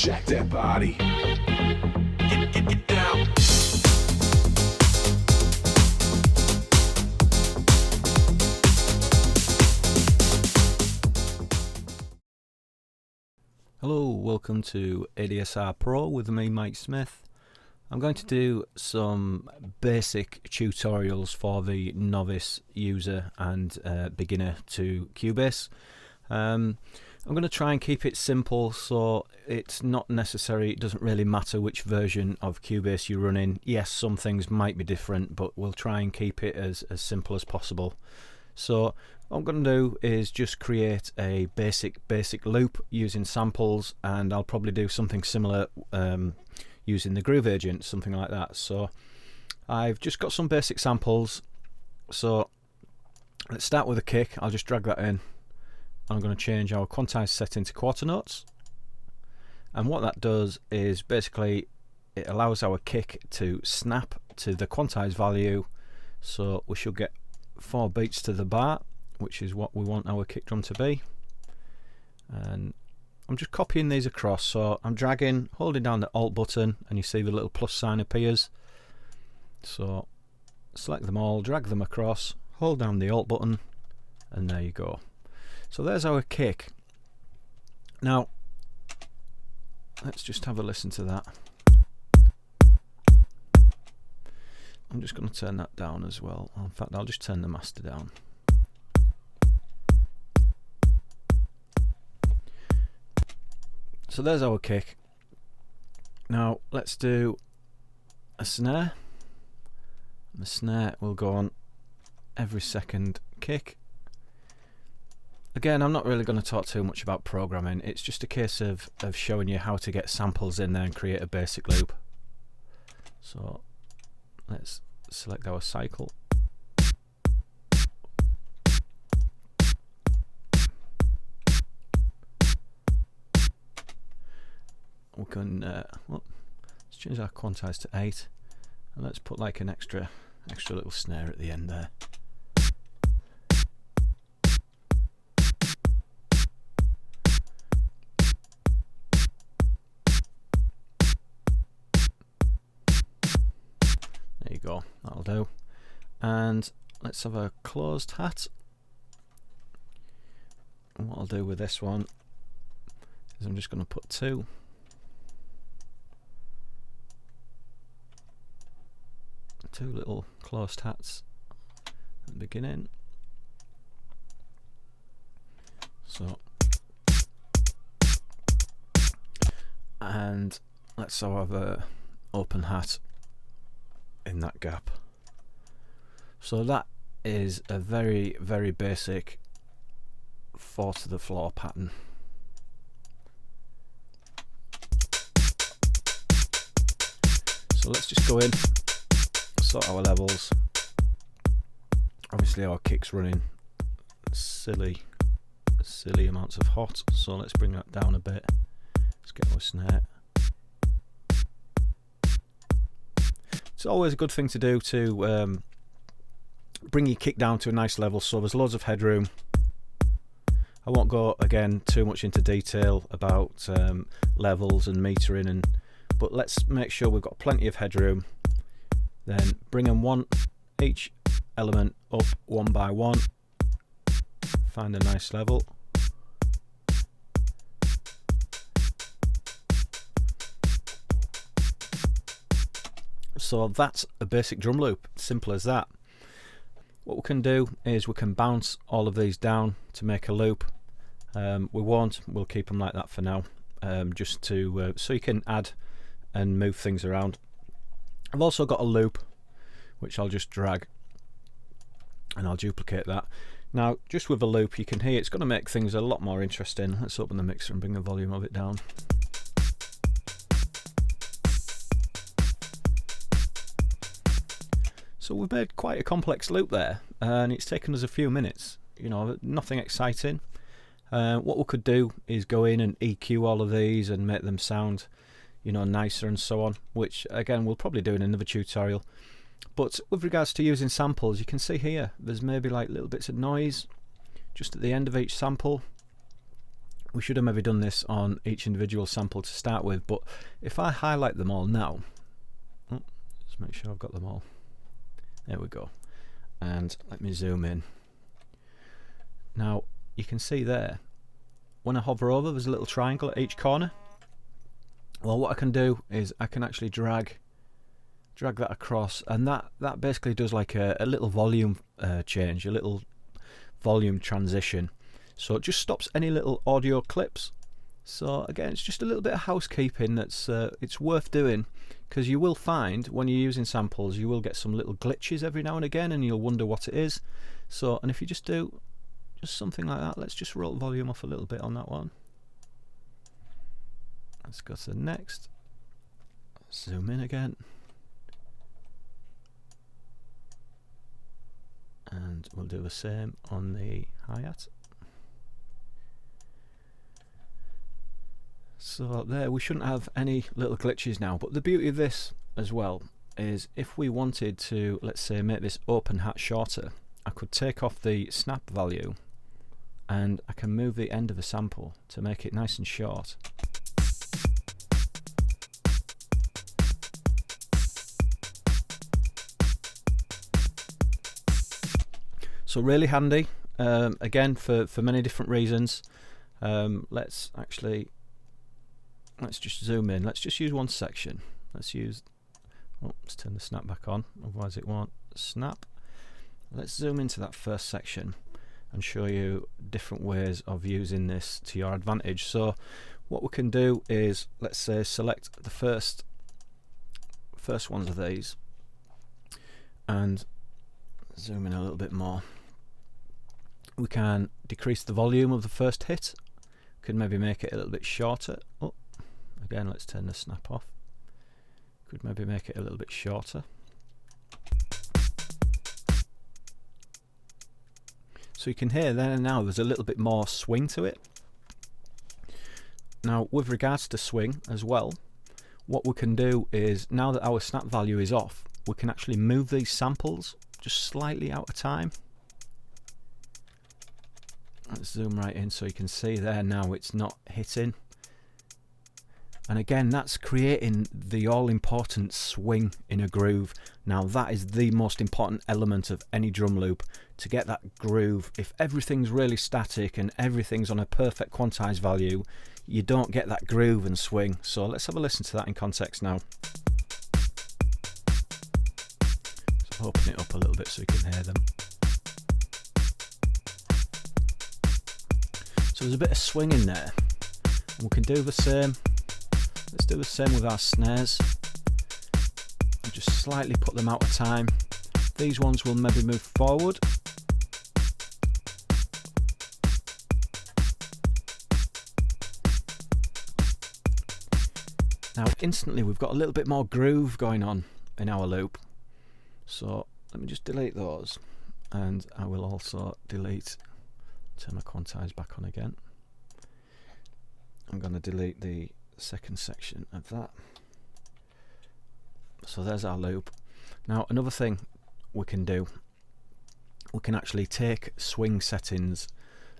Jack that body. Get down. Hello, welcome to ADSR Pro with me, Mike Smith. I'm going to do some basic tutorials for the novice user and beginner to Cubase. I'm going to try and keep it simple, so it's not necessary, it doesn't really matter which version of Cubase you're running. Yes, some things might be different, but we'll try and keep it as simple as possible. So what I'm going to do is just create a basic loop using samples, and I'll probably do something similar using the Groove Agent, something like that. So I've just got some basic samples, so let's start with a kick. I'll just drag that in. I'm going to change our quantize setting to quarter notes, and what that does is basically it allows our kick to snap to the quantize value, so we should get 4 beats to the bar, which is what we want our kick drum to be. And I'm just copying these across, so I'm dragging, holding down the Alt button, and you see the little plus sign appears. So select them all, drag them across, hold down the Alt button, and there you go. So there's our kick. Now let's just have a listen to that. I'm just going to turn that down as well. In fact, I'll just turn the master down. So there's our kick. Now let's do a snare. The snare will go on every second kick. Again, I'm not really going to talk too much about programming. It's just a case of showing you how to get samples in there and create a basic loop. So let's select our cycle. We can let's change our quantize to 8, and let's put like an extra little snare at the end there. There you go, that'll do. And let's have a closed hat. And what I'll do with this one is I'm just going to put 2. Two little closed hats at the beginning. So, and let's have a open hat in that gap. So that is a very basic 4 to the floor pattern. So let's just go in, sort our levels. Obviously our kick's running silly amounts of hot, so let's bring that down a bit. Let's get our snare. It's always a good thing to do to bring your kick down to a nice level so there's loads of headroom. I won't go again too much into detail about levels and metering, but let's make sure we've got plenty of headroom. Then bring them each element up one by one, find a nice level. So that's a basic drum loop, simple as that. What we can do is we can bounce all of these down to make a loop. We'll keep them like that for now, just to so you can add and move things around. I've also got a loop which I'll just drag and I'll duplicate that. Now just with a loop you can hear it's going to make things a lot more interesting. Let's open the mixer and bring the volume of it down. So we've made quite a complex loop there, and it's taken us a few minutes, you know, nothing exciting. What we could do is go in and EQ all of these and make them sound, you know, nicer and so on, which again we'll probably do in another tutorial. But with regards to using samples, you can see here there's maybe like little bits of noise just at the end of each sample. we should have maybe done this on each individual sample to start with, but if I highlight them all now, let's make sure I've got them all. There we go. And let me zoom in. Now you can see there, when I hover over, there's a little triangle at each corner. Well, what I can do is I can actually drag that across, and that basically does like a little volume change, a little volume transition. So it just stops any little audio clips. So again, it's just a little bit of housekeeping that's it's worth doing, because you will find when you're using samples you will get some little glitches every now and again, and you'll wonder what it is. So, and if you just do just something like that, let's just roll the volume off a little bit on that one. Let's go to the next. Zoom in again. And we'll do the same on the hi-hat. So there, we shouldn't have any little glitches now, but the beauty of this as well is if we wanted to, let's say, make this open hat shorter, I could take off the snap value and I can move the end of the sample to make it nice and short. So really handy, again for many different reasons. Let's just zoom in. Let's just use one section. Let's turn the snap back on, otherwise it won't snap. Let's zoom into that first section and show you different ways of using this to your advantage. So what we can do is, let's say, select the first ones of these and zoom in a little bit more. We can decrease the volume of the first hit. Could maybe make it a little bit shorter. Oh, again, let's turn the snap off. Could maybe make it a little bit shorter. So you can hear there now there's a little bit more swing to it. Now with regards to swing as well, what we can do is, now that our snap value is off, we can actually move these samples just slightly out of time. Let's zoom right in so you can see there now it's not hitting. And again, that's creating the all-important swing in a groove. Now that is the most important element of any drum loop, to get that groove. If everything's really static and everything's on a perfect quantized value, you don't get that groove and swing. So let's have a listen to that in context now. So open it up a little bit so you can hear them. So there's a bit of swing in there, and we can do the same. Let's do the same with our snares. And just slightly put them out of time. These ones will maybe move forward. Now instantly we've got a little bit more groove going on in our loop. So let me just delete those, and I will also turn my quantize back on again. I'm going to delete the second section of that. So there's our loop. Now another thing we can do, we can actually take swing settings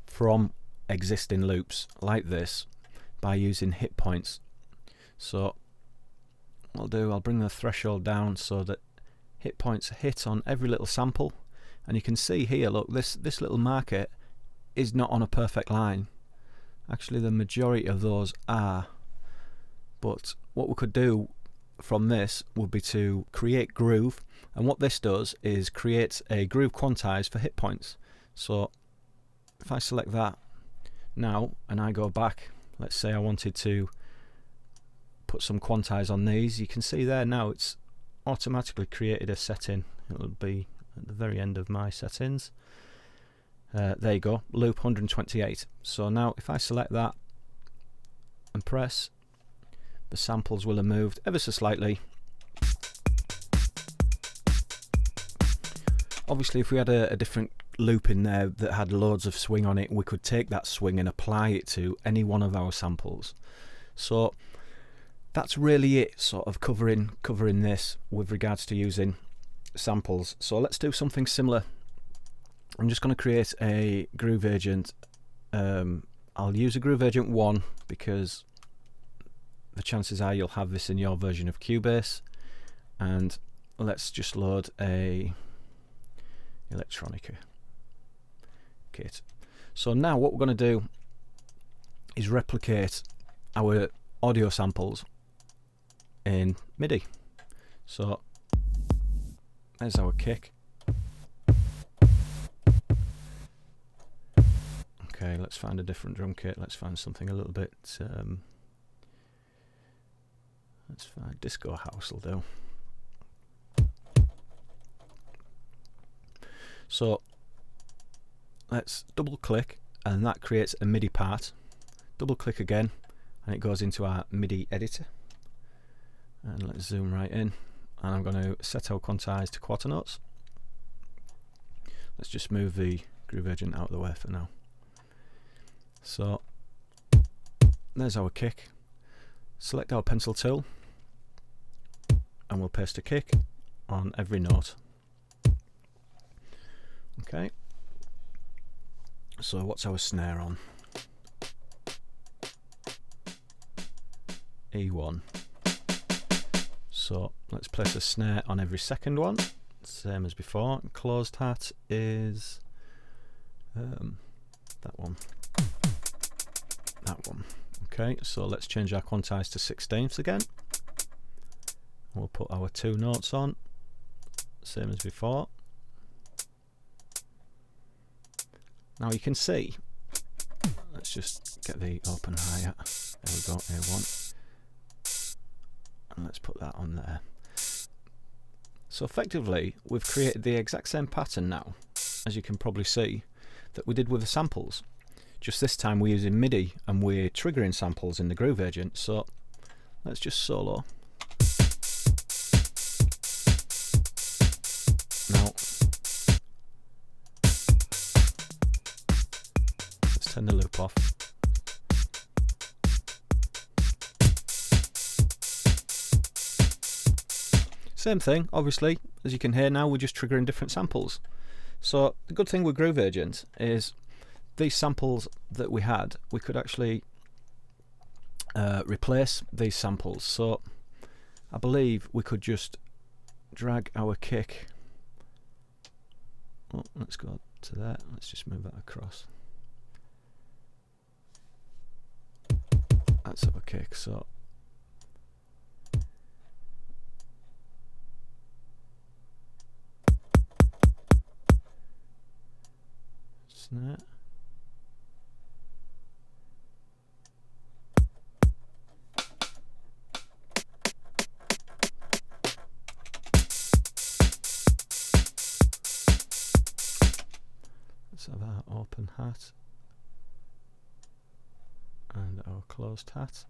from existing loops like this by using hit points. So what I'll bring the threshold down so that hit points hit on every little sample, and you can see here, look, this little marker is not on a perfect line. Actually the majority of those are, but what we could do from this would be to create groove, and what this does is create a groove quantize for hit points. So if I select that now and I go back, let's say I wanted to put some quantize on these, you can see there now it's automatically created a setting. It'll be at the very end of my settings. There you go, loop 128. So now if I select that and press, the samples will have moved ever so slightly. Obviously if we had a different loop in there that had loads of swing on it, we could take that swing and apply it to any one of our samples. So that's really it, sort of covering this with regards to using samples. So let's do something similar. I'm just going to create a groove agent. I'll I'll use a Groove Agent 1 because the chances are you'll have this in your version of Cubase. And let's just load a electronica kit. So now what we're going to do is replicate our audio samples in MIDI. So there's our kick. Okay, let's find a different drum kit. Let's find something a little bit let's find Disco House will do. So let's double click, and that creates a MIDI part. Double click again and it goes into our MIDI editor. And let's zoom right in, and I'm going to set our quantize to quarter notes. Let's just move the Groove Agent out of the way for now. So there's our kick. Select our pencil tool and we'll paste a kick on every note. Okay, so what's our snare on? E1. So let's place a snare on every second one, same as before. Closed hat is that one. That one. Okay, so let's change our quantize to 16ths again. We'll put our 2 notes on, same as before. Now you can see, let's just get the open hi-hat. There we go, A1. And let's put that on there. So effectively, we've created the exact same pattern now, as you can probably see, that we did with the samples. Just this time we're using MIDI and we're triggering samples in the Groove Agent. So let's just solo. Now let's turn the loop off. Same thing, obviously, as you can hear now, we're just triggering different samples. So the good thing with Groove Agent is these samples that we had, we could actually replace these samples. So I believe we could just drag our kick. Oh, let's go to that. Let's just move that across. That's our kick. So snare. Let's have our open hat and our closed hat.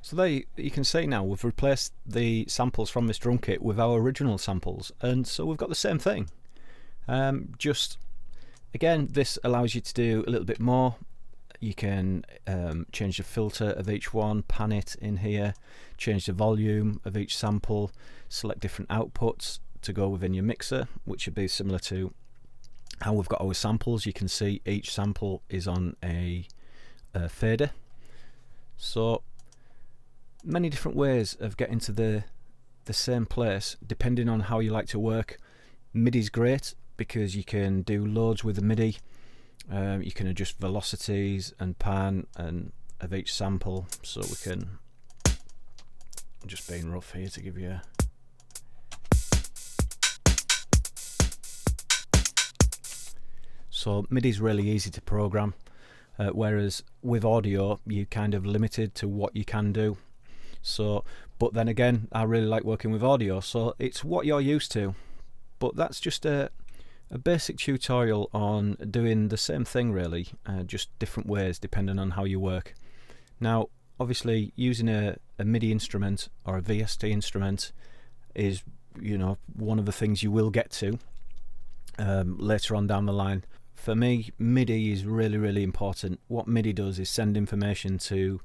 So there you can see now we've replaced the samples from this drum kit with our original samples, and so we've got the same thing. Just again, this allows you to do a little bit more. You can change the filter of each one, pan it in here, change the volume of each sample, select different outputs to go within your mixer, which would be similar to how we've got our samples. You can see each sample is on a fader. So many different ways of getting to the same place depending on how you like to work. MIDI's great because you can do loads with the MIDI. You can adjust velocities and pan and of each sample, so we can, just being rough here to give you a so MIDI's really easy to program, whereas with audio you're kind of limited to what you can do. So, but then again, I really like working with audio, so it's what you're used to. But that's just a basic tutorial on doing the same thing really, just different ways depending on how you work. Now obviously using a MIDI instrument or a VST instrument is, you know, one of the things you will get to later on down the line. For me, MIDI is really important. What MIDI does is send information to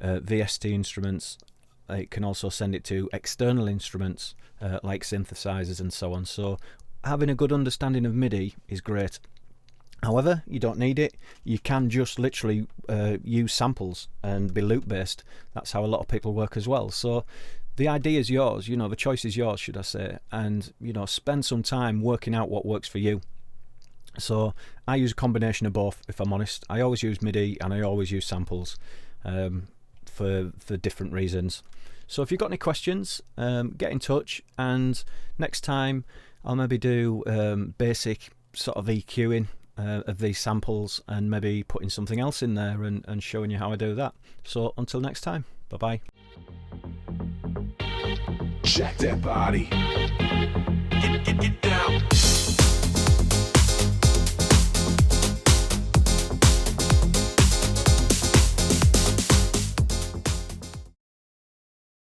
VST instruments. It can also send it to external instruments like synthesizers and so on. So having a good understanding of MIDI is great. However, you don't need it. You can just literally use samples and be loop based. That's how a lot of people work as well. So the idea is yours, you know, the choice is yours, should I say, and you know, spend some time working out what works for you. So I use a combination of both, if I'm honest. I always use MIDI and I always use samples for different reasons. So if you've got any questions, get in touch, and next time I'll maybe do basic sort of EQing of these samples, and maybe putting something else in there and showing you how I do that. So until next time, bye bye. Check that body. Get down.